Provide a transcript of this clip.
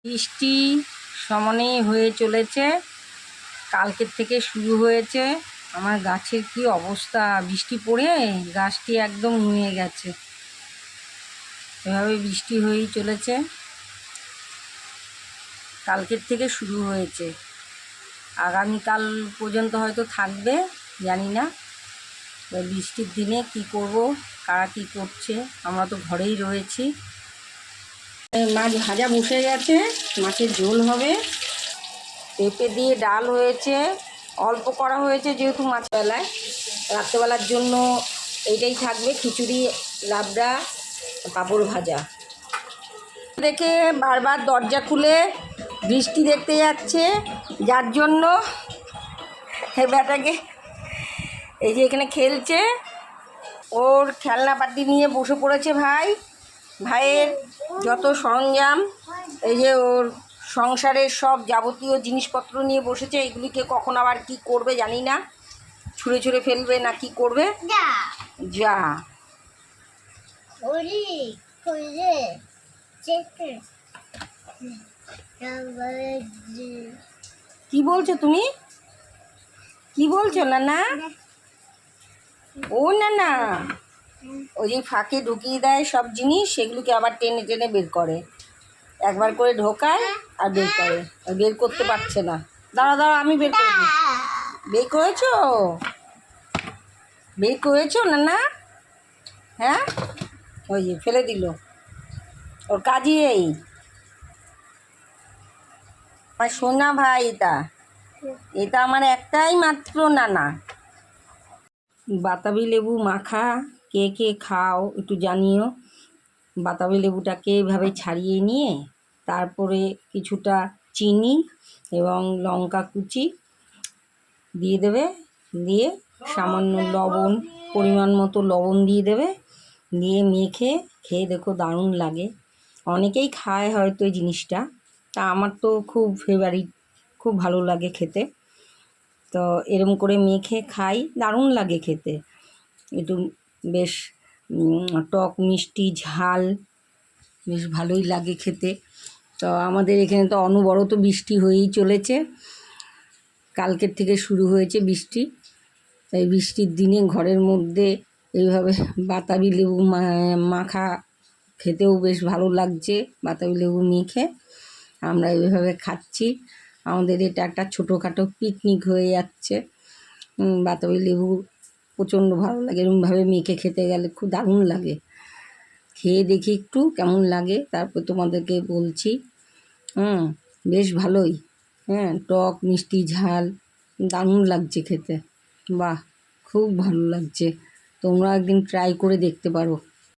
বৃষ্টি সমানেই হয়ে চলেছে। কালকের থেকে শুরু হয়েছে। আমার গাছের কি অবস্থা, বৃষ্টি পড়ে গাছটি একদম নুয়ে গেছে। এভাবে বৃষ্টি হয়েই চলেছে, কালকের থেকে শুরু হয়েছে। আগামীকাল পর্যন্ত হয়তো থাকবে, জানি না। বৃষ্টির দিনে কি করব, কারা কি করছে, আমরা তো ঘরেই রয়েছি। মাছ ভাজা বসে গেছে, মাছের ঝোল হবে। পেঁপে দিয়ে ডাল হয়েছে, অল্প করা হয়েছে যেহেতু মাছবেলায়। রাত্রেবেলার জন্য এইটাই থাকবে, খিচুড়ি, লাবড়া, পাঁপড় ভাজা। দেখে বারবার দরজা খুলে বৃষ্টি দেখতে যাচ্ছে, যার জন্য বেটাকে এই যে এখানে খেলছে, ওর খেলনাপাতি নিয়ে বসে পড়েছে ভাইয়ের যত সরঞ্জাম, এই যে ওর সংসারের সব যাবতীয় জিনিসপত্র নিয়ে বসেছে। এগুলিকে কখন আবার কি করবে জানি না, ছুঁড়ে ছুঁড়ে ফেলবে না কি করবে। যা কি বলছো তুমি, কি বলছো? না না, ও না না, ওই যে ফাঁকে ঢুকিয়ে দেয় সব জিনিস, সেগুলোকে আবার টেনে টেনে বের করে। একবার করে ঢোকায় আর বের করে, বের করতে পারছে না। দাঁড়া আমি বের করে দিই। বের করেছো না না? হ্যাঁ, ওই যে ফেলে দিল। ওর কাজই এই। আমার সোনা ভাই, এটা আমার একটাই মাত্র নানা। বাতাবি লেবু মাখা কে কে খাও একটু জানিও। বাতাবি লেবুটাকে এভাবে ছাড়িয়ে নিয়ে তারপরে কিছুটা চিনি এবং লঙ্কা কুচি দিয়ে দেবে, দিয়ে সামান্য লবণ, পরিমাণ মতো লবণ দিয়ে দেবে, দিয়ে মেখে খেয়ে দেখো, দারুণ লাগে। অনেকেই খায় হয়তো এই জিনিসটা, তা আমার তো খুব ফেভারিট, খুব ভালো লাগে খেতে। তো এরম করে মেখে খাই, দারুণ লাগে খেতে। একটু বেশ টক মিষ্টি ঝাল, বেশ ভালোই লাগে খেতে। তো আমাদের এখানে তো অনবরত বৃষ্টি হয়েই চলেছে, কালকের থেকে শুরু হয়েছে বৃষ্টি। তাই বৃষ্টির দিনে ঘরের মধ্যে এইভাবে বাতাবি লেবু মাখা খেতেও বেশ ভালো লাগছে। বাতাবি লেবু মেখে আমরা এইভাবে খাচ্ছি। আমাদের এটা একটা ছোটোখাটো পিকনিক হয়ে যাচ্ছে। বাতাবি লেবু প্রচণ্ড ভালো লাগে, এরকমভাবে মেখে খেতে গেলে খুব দারুণ লাগে। খেয়ে দেখি একটু কেমন লাগে, তারপর তোমাদেরকে বলছি। বেশ ভালোই, টক মিষ্টি ঝাল, দারুণ লাগছে খেতে। বাহ, খুব ভালো লাগছে। তোমরা একদিন ট্রাই করে দেখতে পারো।